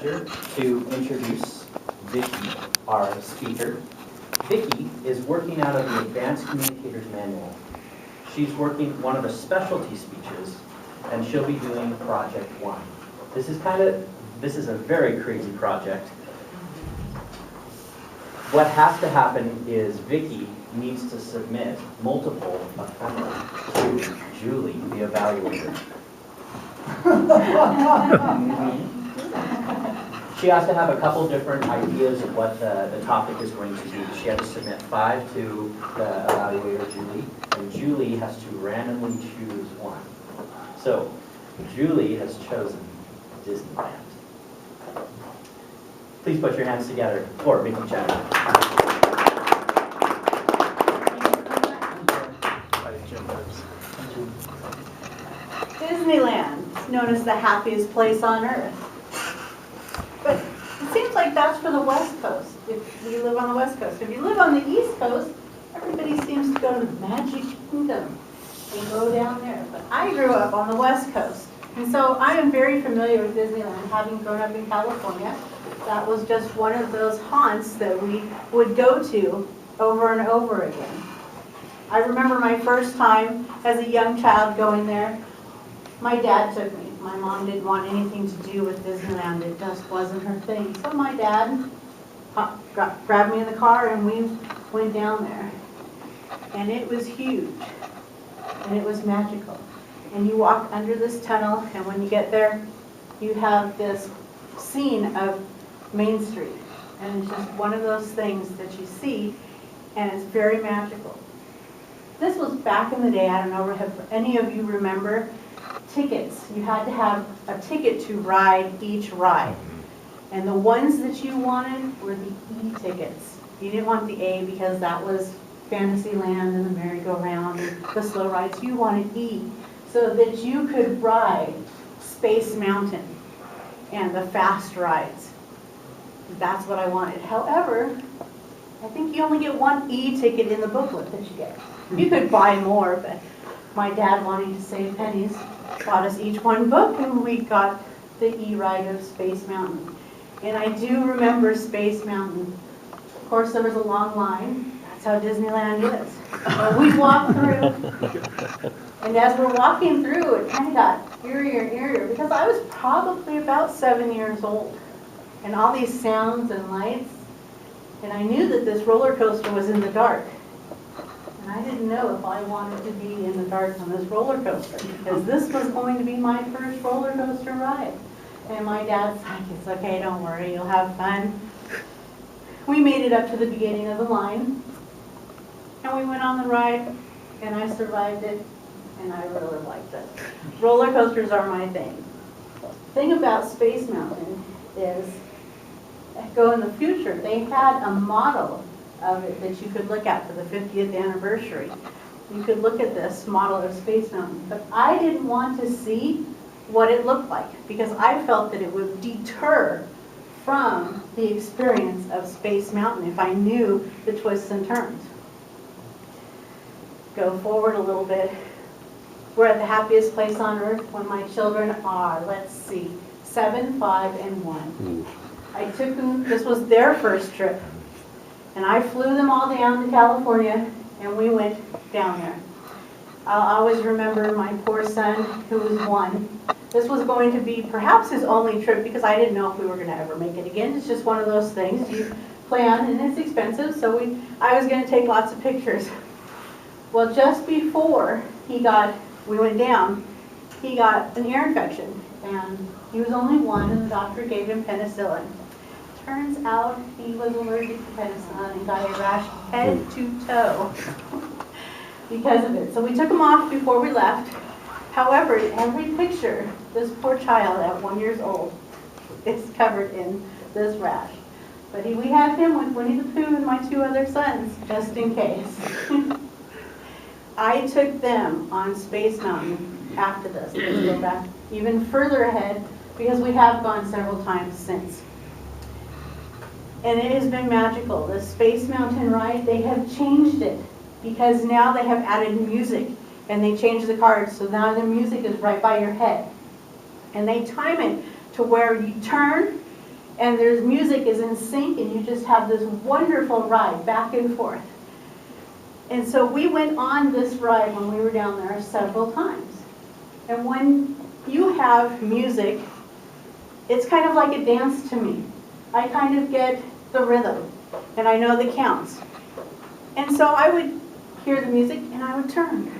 to introduce Vicki, our speaker. Vicki is working out of the Advanced Communicators Manual. She's working one of the specialty speeches, and she'll be doing Project 1. This is a very crazy project. What has to happen is Vicki needs to submit multiple ephemera to Julie, the evaluator. She has to have a couple different ideas of what the topic is going to be. She has to submit 5 to the evaluator, Julie, and Julie has to randomly choose one. So, Julie has chosen Disneyland. Please put your hands together for Vicki Chapman. Disneyland, known as the happiest place on earth. But it seems like that's for the West Coast, if you live on the West Coast. If you live on the East Coast, everybody seems to go to the Magic Kingdom and go down there. But I grew up on the West Coast, and so I am very familiar with Disneyland, having grown up in California. That was just one of those haunts that we would go to over and over again. I remember my first time as a young child going there. My dad took me. My mom didn't want anything to do with Disneyland. It just wasn't her thing. So my dad grabbed me in the car and we went down there. And it was huge. And it was magical. And you walk under this tunnel, and when you get there, you have this scene of Main Street. And it's just one of those things that you see, and it's very magical. This was back in the day. I don't know if any of you remember tickets. You had to have a ticket to ride each ride. And the ones that you wanted were the E tickets. You didn't want the A because that was Fantasyland and the merry-go-round and the slow rides. You wanted E so that you could ride Space Mountain and the fast rides. That's what I wanted. However, I think you only get one E ticket in the booklet that you get. You could buy more, but my dad, wanting to save pennies, bought us each one book, and we got the E ride of Space Mountain. And I do remember Space Mountain. Of course, there was a long line. That's how Disneyland is. But we walked through, and as we're walking through, it kind of got eerier and eerier, because I was probably about 7 years old. And all these sounds and lights, and I knew that this roller coaster was in the dark. And I didn't know if I wanted to be in the dark on this roller coaster, because this was going to be my first roller coaster ride. And my dad's like, it's okay, don't worry, you'll have fun. We made it up to the beginning of the line, and we went on the ride, and I survived it, and I really liked it. Roller coasters are my thing. The thing about Space Mountain is, go in the future, they had a model of it that you could look at for the 50th anniversary. You could look at this model of Space Mountain, but I didn't want to see what it looked like, because I felt that it would deter from the experience of Space Mountain if I knew the twists and turns. Go forward a little bit. We're at the happiest place on earth when my children are, let's see, 7, 5, and 1. I took them, this was their first trip, and I flew them all down to California, and we went down there. I'll always remember my poor son, who was 1. This was going to be perhaps his only trip, because I didn't know if we were going to ever make it again. It's just one of those things you plan, and it's expensive, so I was going to take lots of pictures. Well, just before we went down, he got an ear infection, and he was only 1, and the doctor gave him penicillin. Turns out he was allergic to penicillin and got a rash head to toe because of it. So we took him off before we left. However, in every picture, this poor child at 1 year old is covered in this rash. But we had him with Winnie the Pooh and my 2 other sons, just in case. I took them on Space Mountain after this. Let's go back even further ahead, because we have gone several times since. And it has been magical. The Space Mountain ride, they have changed it, because now they have added music, and they changed the cards, so now the music is right by your head. And they time it to where you turn, and there's music is in sync, and you just have this wonderful ride back and forth. And so we went on this ride when we were down there several times. And when you have music, it's kind of like a dance to me. I kind of get the rhythm, and I know the counts. And so I would hear the music, and I would turn,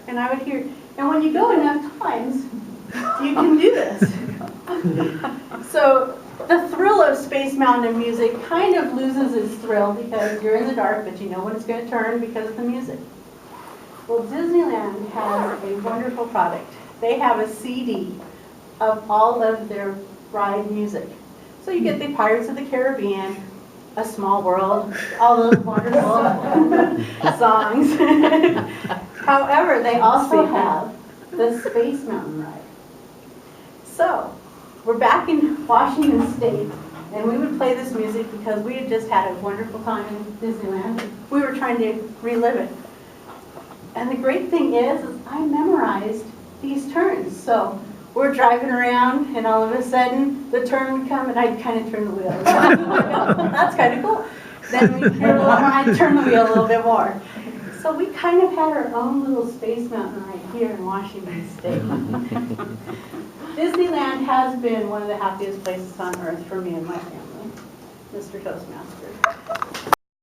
and I would hear. And when you go enough times, you can do this. So the thrill of Space Mountain music kind of loses its thrill because you're in the dark, but you know when it's going to turn because of the music. Well, Disneyland has a wonderful product. They have a CD of all of their ride music. So you get the Pirates of the Caribbean, A Small World, all those wonderful songs. However, they also have the Space Mountain ride. So, we're back in Washington State, and we would play this music because we had just had a wonderful time in Disneyland. We were trying to relive it. And the great thing is I memorized these turns. So, we're driving around, and all of a sudden, the turn would come, and I'd kind of turn the wheel. That's kind of cool. Then we'd hear a little more, I'd turn the wheel a little bit more. So we kind of had our own little Space Mountain right here in Washington State. Disneyland has been one of the happiest places on earth for me and my family, Mr. Toastmaster.